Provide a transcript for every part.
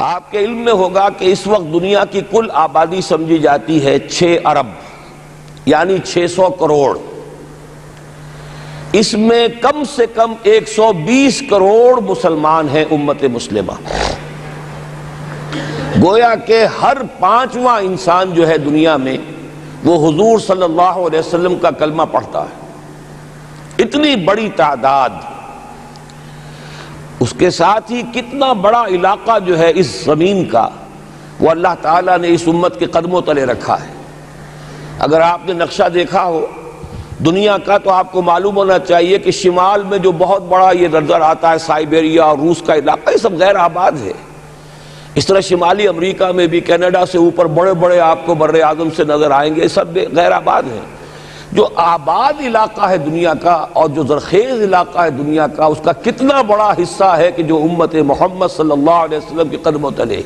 آپ کے علم میں ہوگا کہ اس وقت دنیا کی کل آبادی سمجھی جاتی ہے 6 ارب یعنی 600 کروڑ. اس میں کم سے کم 120 کروڑ مسلمان ہیں امت مسلمہ. گویا کہ ہر 5واں انسان جو ہے دنیا میں وہ حضور صلی اللہ علیہ وسلم کا کلمہ پڑھتا ہے. اتنی بڑی تعداد. اس کے ساتھ ہی کتنا بڑا علاقہ جو ہے اس زمین کا وہ اللہ تعالیٰ نے اس امت کے قدموں تلے رکھا ہے. اگر آپ نے نقشہ دیکھا ہو دنیا کا تو آپ کو معلوم ہونا چاہیے کہ شمال میں جو بہت بڑا یہ نظر آتا ہے سائبیریا اور روس کا علاقہ، یہ سب غیر آباد ہے. اس طرح شمالی امریکہ میں بھی کینیڈا سے اوپر بڑے بڑے آپ کو بر اعظم سے نظر آئیں گے، سب غیر آباد ہیں. جو آباد علاقہ ہے دنیا کا اور جو زرخیز علاقہ ہے دنیا کا، اس کا کتنا بڑا حصہ ہے کہ جو امت محمد صلی اللہ علیہ وسلم کے قدموں تلے.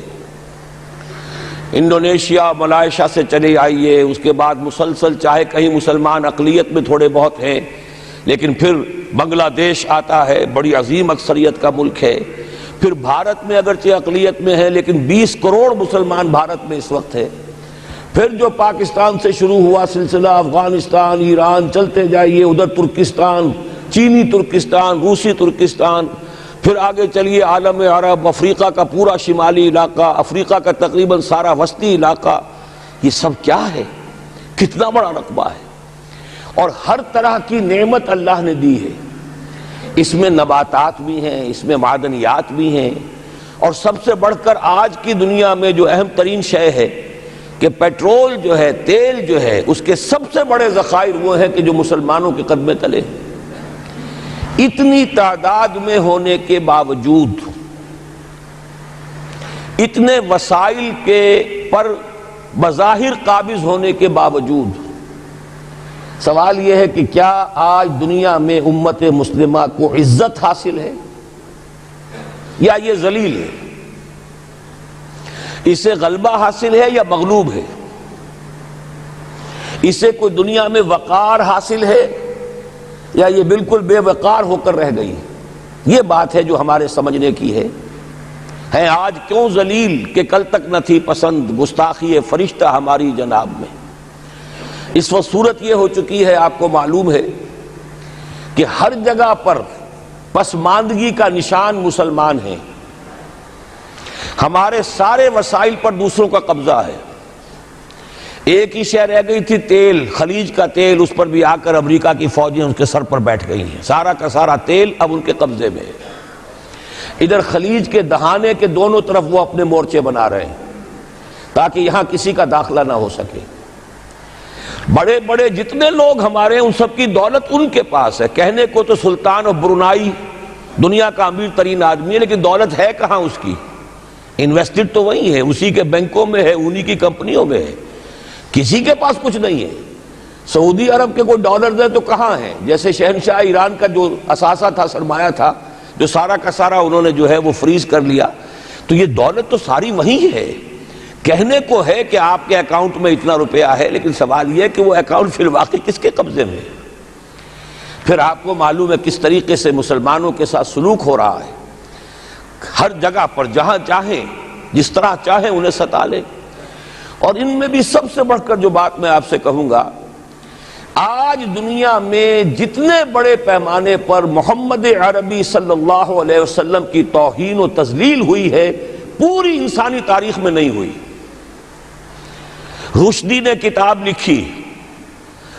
انڈونیشیا ملائیشیا سے چلے آئیے، اس کے بعد مسلسل چاہے کہیں مسلمان اقلیت میں تھوڑے بہت ہیں، لیکن پھر بنگلہ دیش آتا ہے، بڑی عظیم اکثریت کا ملک ہے. پھر بھارت میں اگرچہ اقلیت میں ہے لیکن 20 کروڑ مسلمان بھارت میں اس وقت ہے. پھر جو پاکستان سے شروع ہوا سلسلہ، افغانستان، ایران، چلتے جائیے ادھر ترکستان، چینی ترکستان، روسی ترکستان، پھر آگے چلیے عالم عرب، افریقہ کا پورا شمالی علاقہ، افریقہ کا تقریباً سارا وسطی علاقہ. یہ سب کیا ہے؟ کتنا بڑا رقبہ ہے اور ہر طرح کی نعمت اللہ نے دی ہے. اس میں نباتات بھی ہیں، اس میں معدنیات بھی ہیں، اور سب سے بڑھ کر آج کی دنیا میں جو اہم ترین شے ہے کہ پیٹرول جو ہے، تیل جو ہے، اس کے سب سے بڑے ذخائر وہ ہیں کہ جو مسلمانوں کے قدمے تلے ہیں. اتنی تعداد میں ہونے کے باوجود، اتنے وسائل کے پر بظاہر قابض ہونے کے باوجود، سوال یہ ہے کہ کیا آج دنیا میں امت مسلمہ کو عزت حاصل ہے یا یہ ذلیل ہے؟ اسے غلبہ حاصل ہے یا مغلوب ہے؟ اسے کوئی دنیا میں وقار حاصل ہے یا یہ بالکل بے وقار ہو کر رہ گئی؟ یہ بات ہے جو ہمارے سمجھنے کی ہے آج کیوں ذلیل کہ کل تک نہ تھی پسند گستاخی فرشتہ ہماری جناب میں. اس وقت صورت یہ ہو چکی ہے، آپ کو معلوم ہے کہ ہر جگہ پر پسماندگی کا نشان مسلمان ہیں. ہمارے سارے وسائل پر دوسروں کا قبضہ ہے. ایک ہی شے رہ گئی تھی تیل، خلیج کا تیل، اس پر بھی آ کر امریکہ کی فوجیں ان کے سر پر بیٹھ گئی ہیں. سارا کا سارا تیل اب ان کے قبضے میں ہے. ادھر خلیج کے دہانے کے دونوں طرف وہ اپنے مورچے بنا رہے ہیں تاکہ یہاں کسی کا داخلہ نہ ہو سکے. بڑے بڑے جتنے لوگ ہمارے ہیں ان سب کی دولت ان کے پاس ہے. کہنے کو تو سلطان آف برونائی دنیا کا امیر ترین آدمی ہے، لیکن دولت ہے کہاں اس کی؟ انویسٹڈ تو وہی ہے، اسی کے بینکوں میں ہے، انہی کی کمپنیوں میں ہے. کسی کے پاس کچھ نہیں ہے. سعودی عرب کے کوئی ڈالرز ہیں تو کہاں ہیں؟ جیسے شہنشاہ ایران کا جو اثاثہ تھا، سرمایہ تھا، جو سارا کا سارا انہوں نے جو ہے وہ فریز کر لیا. تو یہ دولت تو ساری وہی ہے. کہنے کو ہے کہ آپ کے اکاؤنٹ میں اتنا روپیہ ہے، لیکن سوال یہ ہے کہ وہ اکاؤنٹ فی الواقع کس کے قبضے میں ہے؟ پھر آپ کو معلوم ہے کس طریقے سے مسلمانوں کے ساتھ سلوک ہو رہا ہے. ہر جگہ پر جہاں چاہیں، جس طرح چاہیں انہیں ستا لیں. اور ان میں بھی سب سے بڑھ کر جو بات میں آپ سے کہوں گا، آج دنیا میں جتنے بڑے پیمانے پر محمد عربی صلی اللہ علیہ وسلم کی توہین و تذلیل ہوئی ہے، پوری انسانی تاریخ میں نہیں ہوئی. رشدی نے کتاب لکھی،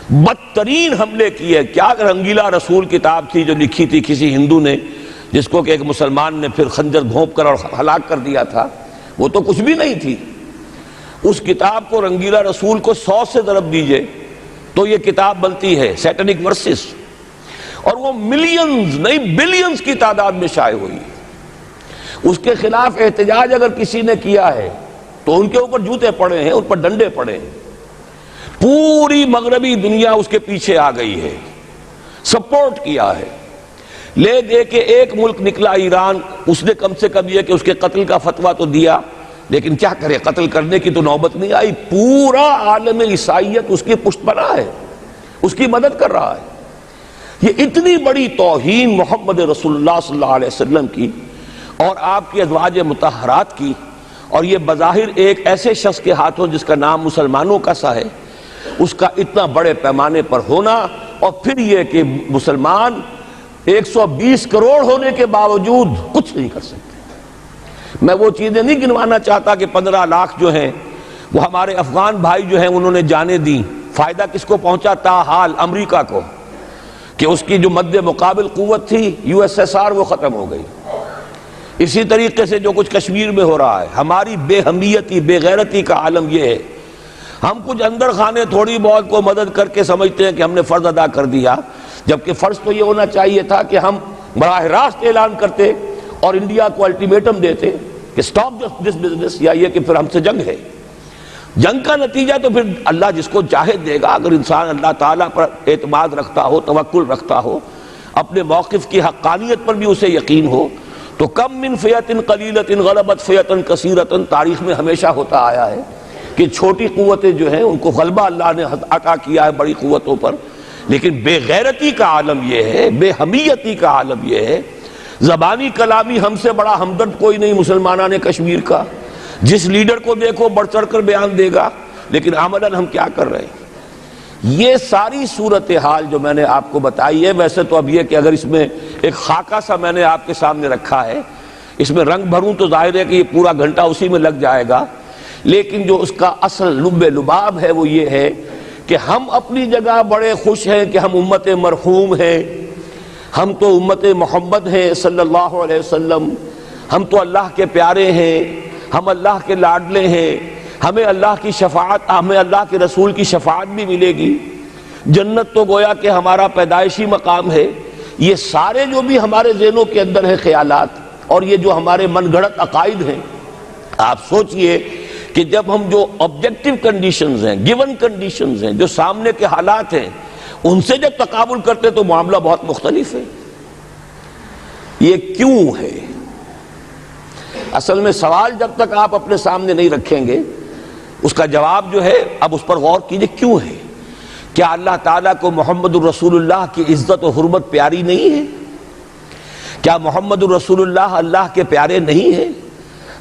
بدترین حملے کیے. کیا رنگیلا رسول کتاب تھی جو لکھی تھی کسی ہندو نے، جس کو کہ ایک مسلمان نے پھر خنجر گھونپ کر اور ہلاک کر دیا تھا. وہ تو کچھ بھی نہیں تھی. اس کتاب کو رنگیلا رسول کو 100 سے ضرب دیجئے تو یہ کتاب بنتی ہے سیٹنک ورسز، اور وہ ملینز نہیں بلینز کی تعداد میں شائع ہوئی. اس کے خلاف احتجاج اگر کسی نے کیا ہے تو ان کے اوپر جوتے پڑے ہیں، ان پر ڈنڈے پڑے ہیں. پوری مغربی دنیا اس کے پیچھے آ گئی ہے، سپورٹ کیا ہے. لے دے کے ایک ملک نکلا ایران، اس نے کم سے کم یہ کہ اس کے قتل کا فتویٰ تو دیا، لیکن کیا کرے، قتل کرنے کی تو نوبت نہیں آئی. پورا عالم عیسائیت اس کی پشت بنا ہے، اس کی مدد کر رہا ہے. یہ اتنی بڑی توہین محمد رسول اللہ صلی اللہ علیہ وسلم کی اور آپ کی ازواج مطہرات کی اور یہ بظاہر ایک ایسے شخص کے ہاتھوں جس کا نام مسلمانوں کا سا ہے، اس کا اتنا بڑے پیمانے پر ہونا، اور پھر یہ کہ مسلمان 120 کروڑ ہونے کے باوجود کچھ نہیں کر سکتے۔ میں وہ چیزیں نہیں گنوانا چاہتا کہ 15 لاکھ جو ہیں وہ ہمارے افغان بھائی جو ہیں انہوں نے جانیں دیں، فائدہ کس کو پہنچا؟ تاحال امریکہ کو، کہ اس کی جو مد مقابل قوت تھی USSR وہ ختم ہو گئی۔ اسی طریقے سے جو کچھ کشمیر میں ہو رہا ہے، ہماری بے ہمیتی، بے غیرتی کا عالم یہ ہے، ہم کچھ اندر خانے تھوڑی بہت کو مدد کر کے سمجھتے ہیں کہ ہم نے فرض ادا کر دیا، جبکہ فرض تو یہ ہونا چاہیے تھا کہ ہم براہ راست اعلان کرتے اور انڈیا کو الٹیمیٹم دیتے کہ سٹاپ دس بزنس، یا یہ کہ پھر ہم سے جنگ ہے۔ جنگ کا نتیجہ تو پھر اللہ جس کو چاہے دے گا۔ اگر انسان اللہ تعالیٰ پر اعتماد رکھتا ہو، توکل رکھتا ہو، اپنے موقف کی حقانیت پر بھی اسے یقین ہو، تو کم من فیۃ قلیلۃ غلبت فیۃ کثیرۃ تاریخ میں ہمیشہ ہوتا آیا ہے کہ چھوٹی قوتیں جو ہیں ان کو غلبہ اللہ نے عطا کیا ہے بڑی قوتوں پر، لیکن بے غیرتی کا عالم یہ ہے، بے حمیتی کا عالم یہ ہے۔ زبانی کلامی ہم سے بڑا ہمدرد کوئی نہیں مسلمانان کشمیر کا، جس لیڈر کو دیکھو بڑھ چڑھ کر بیان دے گا، لیکن عملاً ہم کیا کر رہے ہیں؟ یہ ساری صورتحال جو میں نے آپ کو بتائی ہے، ویسے تو اب یہ کہ اگر اس میں ایک خاکہ سا میں نے آپ کے سامنے رکھا ہے، اس میں رنگ بھروں تو ظاہر ہے کہ یہ پورا گھنٹہ اسی میں لگ جائے گا، لیکن جو اس کا اصل لب لباب ہے وہ یہ ہے کہ ہم اپنی جگہ بڑے خوش ہیں کہ ہم امت مرحوم ہیں، ہم تو امت محمد ہیں صلی اللہ علیہ وسلم، ہم تو اللہ کے پیارے ہیں، ہم اللہ کے لاڈلے ہیں، ہمیں اللہ کی شفاعت، ہمیں اللہ کے رسول کی شفاعت بھی ملے گی، جنت تو گویا کہ ہمارا پیدائشی مقام ہے۔ یہ سارے جو بھی ہمارے ذہنوں کے اندر ہیں خیالات، اور یہ جو ہمارے من گھڑت عقائد ہیں، آپ سوچئے کہ جب ہم جو آبجیکٹیو کنڈیشنز ہیں، گیون کنڈیشنز ہیں، جو سامنے کے حالات ہیں، ان سے جب تقابل کرتے تو معاملہ بہت مختلف ہے۔ یہ کیوں ہے؟ اصل میں سوال جب تک آپ اپنے سامنے نہیں رکھیں گے، اس کا جواب جو ہے اب اس پر غور کیجئے، کیوں ہے؟ کیا اللہ تعالیٰ کو محمد الرسول اللہ کی عزت و حرمت پیاری نہیں ہے؟ کیا محمد الرسول اللہ اللہ کے پیارے نہیں ہیں؟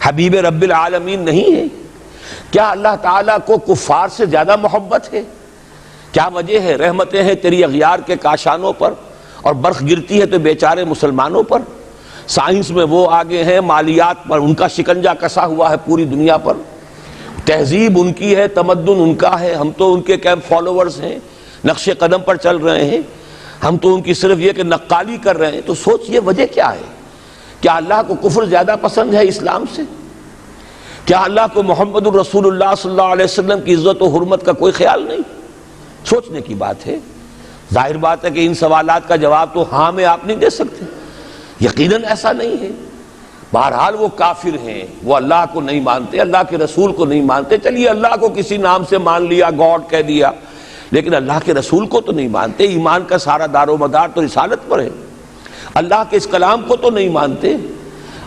حبیب رب العالمین نہیں ہے؟ کیا اللہ تعالیٰ کو کفار سے زیادہ محبت ہے؟ کیا وجہ ہے؟ رحمتیں ہیں تیری اغیار کے کاشانوں پر، اور برف گرتی ہے تو بیچارے مسلمانوں پر۔ سائنس میں وہ آگے ہیں، مالیات پر ان کا شکنجہ کسا ہوا ہے پوری دنیا پر، تہذیب ان کی ہے، تمدن ان کا ہے، ہم تو ان کے کیمپ فالوورز ہیں، نقش قدم پر چل رہے ہیں، ہم تو ان کی صرف یہ کہ نقالی کر رہے ہیں۔ تو سوچئے وجہ کیا ہے؟ کیا اللہ کو کفر زیادہ پسند ہے اسلام سے؟ کیا اللہ کو محمد الرسول اللہ صلی اللہ علیہ وسلم کی عزت و حرمت کا کوئی خیال نہیں؟ سوچنے کی بات ہے۔ ظاہر بات ہے کہ ان سوالات کا جواب تو ہاں میں آپ نہیں دے سکتے، یقیناً ایسا نہیں ہے۔ بہرحال وہ کافر ہیں، وہ اللہ کو نہیں مانتے، اللہ کے رسول کو نہیں مانتے، چلیے اللہ کو کسی نام سے مان لیا، گاڈ کہہ دیا، لیکن اللہ کے رسول کو تو نہیں مانتے۔ ایمان کا سارا دار و مدار تو رسالت پر ہے، اللہ کے اس کلام کو تو نہیں مانتے،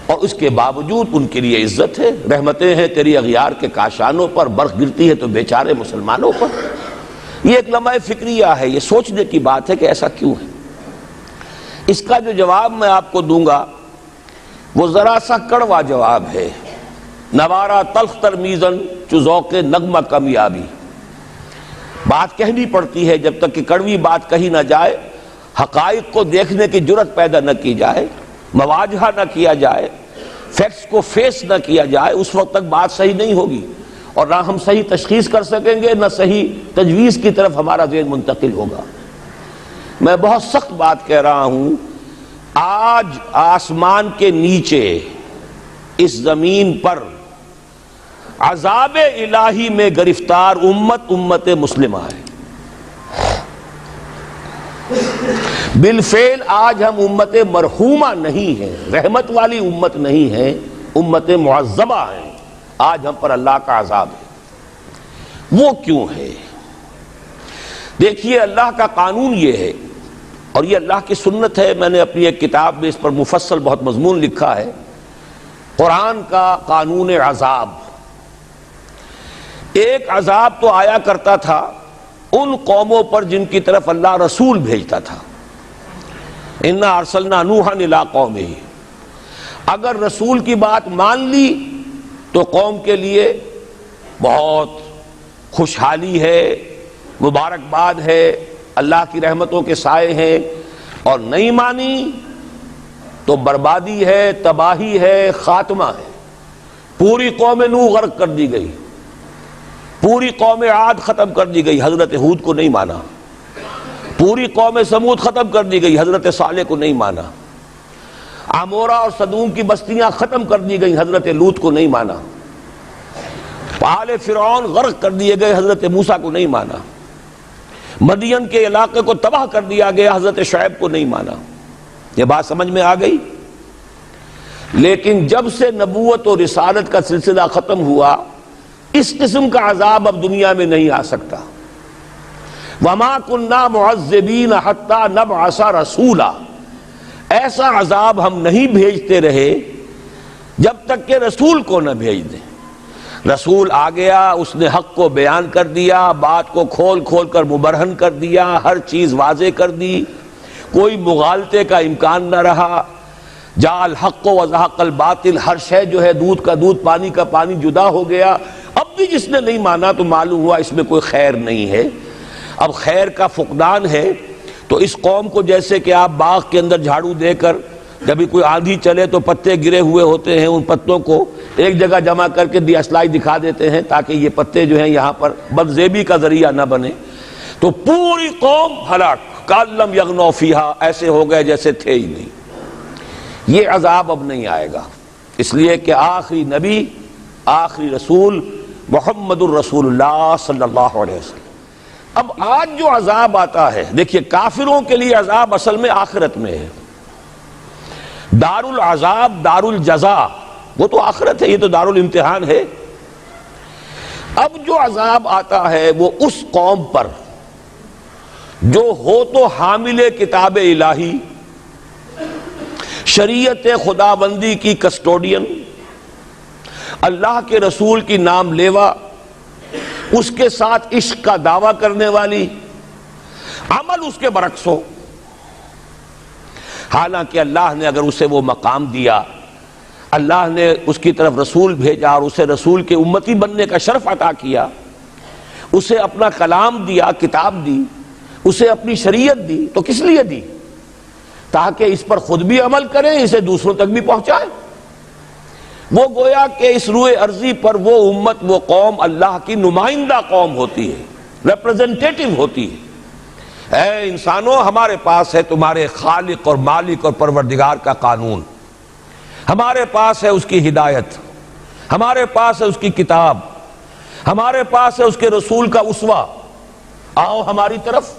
اور اس کے باوجود ان کے لیے عزت ہے۔ رحمتیں ہیں تیری اغیار کے کاشانوں پر، برف گرتی ہے تو بیچارے مسلمانوں پر۔ یہ ایک لمحہ فکریہ ہے، یہ سوچنے کی بات ہے کہ ایسا کیوں ہے۔ اس کا جو جواب میں آپ کو دوں گا وہ ذرا سا کڑوا جواب ہے۔ نوارا تلخ ترمیزن چو ذوق نغمہ کمیابی، بات کہنی پڑتی ہے جب تک کہ کڑوی بات کہی نہ جائے، حقائق کو دیکھنے کی جرت پیدا نہ کی جائے، مواجہہ نہ کیا جائے، فیکٹس کو فیس نہ کیا جائے، اس وقت تک بات صحیح نہیں ہوگی، اور نہ ہم صحیح تشخیص کر سکیں گے، نہ صحیح تجویز کی طرف ہمارا ذہن منتقل ہوگا۔ میں بہت سخت بات کہہ رہا ہوں، آج آسمان کے نیچے اس زمین پر عذاب الہی میں گرفتار امت مسلمہ ہے۔ بالفعل آج ہم امت مرحومہ نہیں ہیں، رحمت والی امت نہیں ہیں، امت معذبہ ہیں۔ آج ہم پر اللہ کا عذاب ہے۔ وہ کیوں ہے؟ دیکھیے اللہ کا قانون یہ ہے، اور یہ اللہ کی سنت ہے، میں نے اپنی ایک کتاب میں اس پر مفصل بہت مضمون لکھا ہے، قرآن کا قانون عذاب۔ ایک عذاب تو آیا کرتا تھا ان قوموں پر جن کی طرف اللہ رسول بھیجتا تھا، اِنَّا أَرْسَلْنَا نُوحًا إِلَىٰ قَوْمِهِ، اگر رسول کی بات مان لی تو قوم کے لیے بہت خوشحالی ہے، مبارکباد ہے، اللہ کی رحمتوں کے سائے ہیں، اور نہیں مانی تو بربادی ہے، تباہی ہے، خاتمہ ہے۔ پوری قوم نوح غرق کر دی گئی، پوری قوم عاد ختم کر دی گئی، حضرت ہود کو نہیں مانا۔ پوری قوم سمود ختم کر دی گئی، حضرت صالح کو نہیں مانا۔ عمورہ اور صدوم کی بستیاں ختم کر دی گئی، حضرت لوط کو نہیں مانا۔ آل فرعون غرق کر دیے گئے، حضرت موسیٰ کو نہیں مانا۔ مدین کے علاقے کو تباہ کر دیا گیا، حضرت شعیب کو نہیں مانا۔ یہ بات سمجھ میں آ گئی؟ لیکن جب سے نبوت اور رسالت کا سلسلہ ختم ہوا، اس قسم کا عذاب اب دنیا میں نہیں آ سکتا۔ وَمَا كُنَّا مُعَذِّبِينَ حَتَّى نَبْعَثَ رَسُولًا، ایسا عذاب ہم نہیں بھیجتے رہے جب تک کہ رسول کو نہ بھیج دیں۔ رسول آ گیا، اس نے حق کو بیان کر دیا، بات کو کھول کھول کر مبرہن کر دیا، ہر چیز واضح کر دی، کوئی مغالطے کا امکان نہ رہا۔ جاء الحق وزهق الباطل، ہر شے جو ہے دودھ کا دودھ، پانی کا پانی جدا ہو گیا۔ اب بھی جس نے نہیں مانا تو معلوم ہوا اس میں کوئی خیر نہیں ہے، اب خیر کا فقدان ہے۔ تو اس قوم کو جیسے کہ آپ باغ کے اندر جھاڑو دے کر جب بھی کوئی آندھی چلے تو پتے گرے ہوئے ہوتے ہیں، ان پتوں کو ایک جگہ جمع کر کے اصلاحی دکھا دیتے ہیں تاکہ یہ پتے جو ہیں یہاں پر بدزیبی کا ذریعہ نہ بنے، تو پوری قوم ہلاک، کالم یغنوا فیہا، ایسے ہو گئے جیسے تھے ہی نہیں۔ یہ عذاب اب نہیں آئے گا، اس لیے کہ آخری نبی، آخری رسول محمد الرسول اللہ صلی اللہ علیہ وسلم۔ اب آج جو عذاب آتا ہے، دیکھیے کافروں کے لیے عذاب اصل میں آخرت میں ہے۔ دار العذاب، دار الجزا، وہ تو آخرت ہے، یہ تو دار الامتحان ہے۔ اب جو عذاب آتا ہے وہ اس قوم پر جو ہو تو حامل کتاب الہی، شریعت خداوندی کی کسٹوڈین، اللہ کے رسول کی نام لیوا، اس کے ساتھ عشق کا دعویٰ کرنے والی، عمل اس کے برعکس ہو۔ حالانکہ اللہ نے اگر اسے وہ مقام دیا، اللہ نے اس کی طرف رسول بھیجا اور اسے رسول کے امتی بننے کا شرف عطا کیا، اسے اپنا کلام دیا، کتاب دی، اسے اپنی شریعت دی، تو کس لیے دی؟ تاکہ اس پر خود بھی عمل کریں، اسے دوسروں تک بھی پہنچائیں۔ وہ گویا کہ اس روئے ارضی پر وہ امت، وہ قوم اللہ کی نمائندہ قوم ہوتی ہے، ریپرزنٹیٹو ہوتی ہے۔ اے انسانوں، ہمارے پاس ہے تمہارے خالق اور مالک اور پروردگار کا قانون، ہمارے پاس ہے اس کی ہدایت، ہمارے پاس ہے اس کی کتاب، ہمارے پاس ہے اس کے رسول کا اسوہ۔ آؤ ہماری طرف،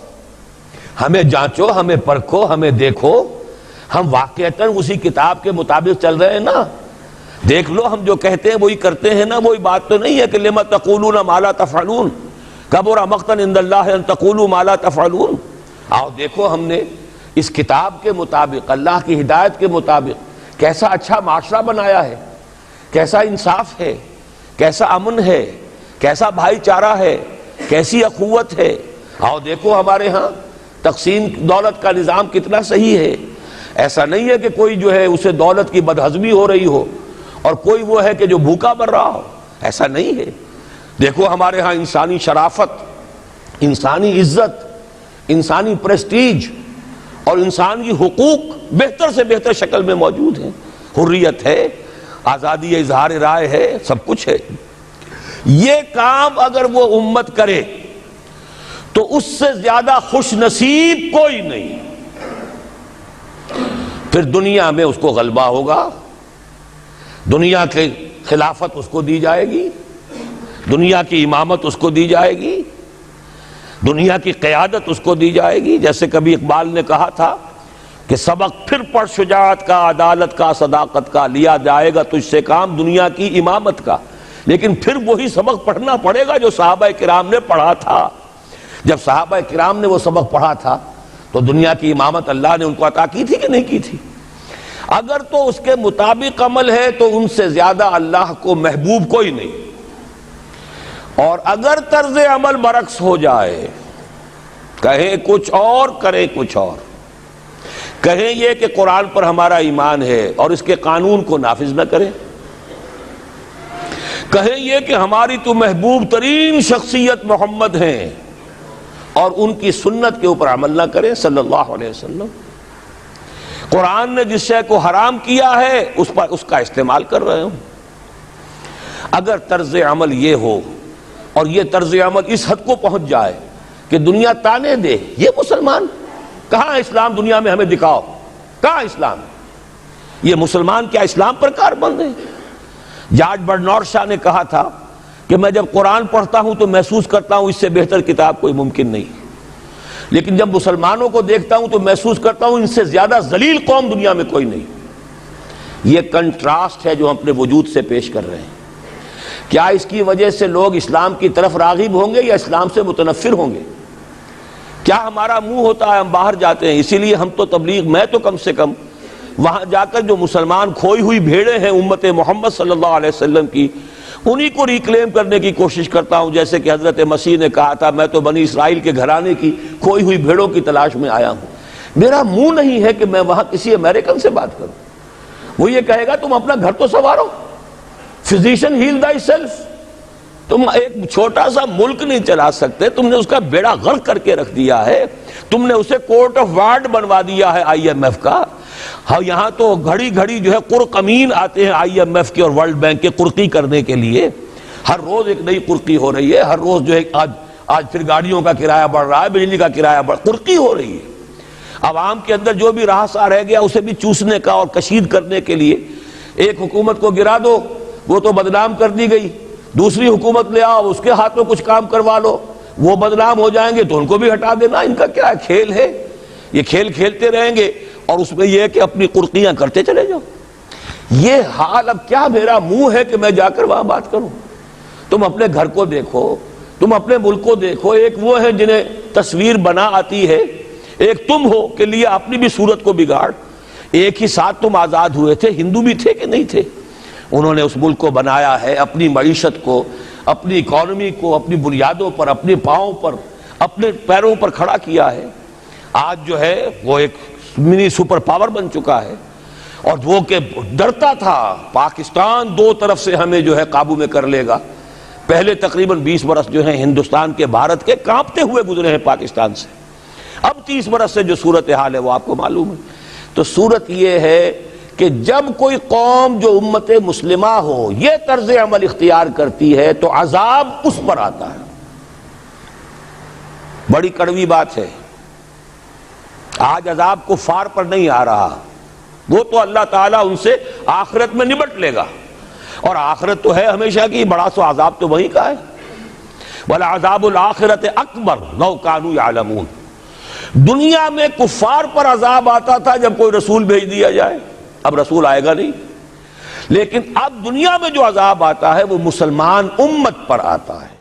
ہمیں جانچو، ہمیں پرکھو، ہمیں دیکھو، ہم واقعتاً اسی کتاب کے مطابق چل رہے ہیں نا؟ دیکھ لو، ہم جو کہتے ہیں وہی کرتے ہیں نا؟ وہی بات تو نہیں ہے کہ لما تقولون ما لا تفعلون، کبر مقتا عند اللہ ان تقولوا ما لا تفعلون۔ آؤ دیکھو، ہم نے اس کتاب کے مطابق، اللہ کی ہدایت کے مطابق کیسا اچھا معاشرہ بنایا ہے، کیسا انصاف ہے، کیسا امن ہے، کیسا بھائی چارہ ہے، کیسی اخوت ہے۔ آؤ دیکھو ہمارے ہاں تقسیم دولت کا نظام کتنا صحیح ہے۔ ایسا نہیں ہے کہ کوئی جو ہے اسے دولت کی بدہضمی ہو رہی ہو اور کوئی وہ ہے کہ جو بھوکا مر رہا ہو، ایسا نہیں ہے۔ دیکھو ہمارے ہاں انسانی شرافت، انسانی عزت، انسانی پریسٹیج اور انسان کی حقوق بہتر سے بہتر شکل میں موجود ہیں، حریت ہے، آزادی اظہار رائے ہے، سب کچھ ہے۔ یہ کام اگر وہ امت کرے تو اس سے زیادہ خوش نصیب کوئی نہیں۔ پھر دنیا میں اس کو غلبہ ہوگا، دنیا کی خلافت اس کو دی جائے گی، دنیا کی امامت اس کو دی جائے گی، دنیا کی قیادت اس کو دی جائے گی۔ جیسے کبھی اقبال نے کہا تھا کہ سبق پھر پڑھ شجاعت کا، عدالت کا، صداقت کا، لیا جائے گا تجھ سے کام دنیا کی امامت کا۔ لیکن پھر وہی سبق پڑھنا پڑے گا جو صحابہ کرام نے پڑھا تھا۔ جب صحابہ کرام نے وہ سبق پڑھا تھا تو دنیا کی امامت اللہ نے ان کو عطا کی تھی کہ نہیں کی تھی؟ اگر تو اس کے مطابق عمل ہے تو ان سے زیادہ اللہ کو محبوب کوئی نہیں، اور اگر طرز عمل برعکس ہو جائے، کہیں کچھ اور کریں کچھ اور، کہیں یہ کہ قرآن پر ہمارا ایمان ہے اور اس کے قانون کو نافذ نہ کریں، کہیں یہ کہ ہماری تو محبوب ترین شخصیت محمد ہیں اور ان کی سنت کے اوپر عمل نہ کریں صلی اللہ علیہ وسلم. قرآن نے جس شے کو حرام کیا ہے اس پر اس کا استعمال کر رہے ہوں. اگر طرز عمل یہ ہو اور یہ طرز عمل اس حد کو پہنچ جائے کہ دنیا تانے دے یہ مسلمان کہاں اسلام دنیا میں ہمیں دکھاؤ, کہاں اسلام؟ یہ مسلمان کیا اسلام پر کاربند ہے؟ جارج برنارڈ شاہ نے کہا تھا کہ میں جب قرآن پڑھتا ہوں تو محسوس کرتا ہوں اس سے بہتر کتاب کوئی ممکن نہیں, لیکن جب مسلمانوں کو دیکھتا ہوں تو محسوس کرتا ہوں ان سے زیادہ ذلیل قوم دنیا میں کوئی نہیں. یہ کنٹراسٹ ہے جو ہم اپنے وجود سے پیش کر رہے ہیں. کیا اس کی وجہ سے لوگ اسلام کی طرف راغب ہوں گے یا اسلام سے متنفر ہوں گے؟ کیا ہمارا منہ ہوتا ہے ہم باہر جاتے ہیں؟ اسی لیے ہم تو تبلیغ, میں تو کم سے کم وہاں جا کر جو مسلمان کھوئی ہوئی بھیڑیں ہیں امت محمد صلی اللہ علیہ وسلم کی, انہی کو ریکلیم کرنے کی کوشش کرتا ہوں. جیسے کہ حضرت مسیح نے کہا تھا میں تو بنی اسرائیل کے گھرانے کی کھوئی ہوئی بھیڑوں کی تلاش میں آیا ہوں. میرا منہ نہیں ہے کہ میں وہاں کسی امریکن سے بات کروں. وہ یہ کہے گا تم اپنا گھر تو سنوارو, فزیشن ہیل تھائی سیلف. تم ایک چھوٹا سا ملک نہیں چلا سکتے, تم نے اس کا بیڑا غرق کر کے رکھ دیا ہے. تم نے اسے کورٹ آف وارڈ بنوا دیا ہے آئی ایم ایف کا. ہاں یہاں تو گھڑی گھڑی جو ہے قرقمین آتے ہیں آئی ایم ایف کے اور ورلڈ بینک کے قرقی کرنے کے لیے. ہر روز ایک نئی قرقی ہو رہی ہے, ہر روز جو ہے آج پھر گاڑیوں کا کرایہ بڑھ رہا ہے, بجلی کا کرایہ قرقی ہو رہی ہے. عوام کے اندر جو بھی راہ رہ گیا اسے بھی چوسنے کا اور کشید کرنے کے لیے ایک حکومت کو گرا دو, وہ تو بدنام کر دی گئی, دوسری حکومت لے آؤ اس کے ہاتھ میں کچھ کام کروا لو, وہ بدنام ہو جائیں گے تو ان کو بھی ہٹا دینا. ان کا کیا کھیل ہے؟ یہ کھیل کھیلتے رہیں گے اور اس میں یہ ہے کہ اپنی قرقیاں کرتے چلے جاؤ. یہ حال اب کیا میرا منہ ہے کہ میں جا کر وہاں بات کروں؟ تم اپنے گھر کو دیکھو, تم اپنے ملک کو دیکھو. ایک وہ ہے جنہیں تصویر بنا آتی ہے, ایک تم ہو کہ لیا اپنی بھی صورت کو بگاڑ. ایک ہی ساتھ تم آزاد ہوئے تھے, ہندو بھی تھے کہ نہیں تھے. انہوں نے اس ملک کو بنایا ہے, اپنی معیشت کو, اپنی اکانومی کو اپنی بنیادوں پر, اپنے پاؤں پر, اپنے پیروں پر کھڑا کیا ہے. آج جو ہے وہ ایک منی سپر پاور بن چکا ہے, اور وہ کہ ڈرتا تھا پاکستان دو طرف سے ہمیں جو ہے قابو میں کر لے گا. پہلے تقریباً 20 برس جو ہیں ہندوستان کے, بھارت کے کانپتے ہوئے گزرے ہیں پاکستان سے. اب 30 برس سے جو صورتحال ہے وہ آپ کو معلوم ہے. تو صورت یہ ہے کہ جب کوئی قوم جو امت مسلمہ ہو یہ طرز عمل اختیار کرتی ہے تو عذاب اس پر آتا ہے. بڑی کڑوی بات ہے. آج عذاب کفار پر نہیں آ رہا, وہ تو اللہ تعالیٰ ان سے آخرت میں نبٹ لے گا, اور آخرت تو ہے ہمیشہ کی, بڑا سو عذاب تو وہی کا ہے. وَلَعَذَابُ الْآخِرَةِ أَكْبَرُ لَوْ كَانُوا يَعْلَمُونَ. دنیا میں کفار پر عذاب آتا تھا جب کوئی رسول بھیج دیا جائے, اب رسول آئے گا نہیں. لیکن اب دنیا میں جو عذاب آتا ہے وہ مسلمان امت پر آتا ہے.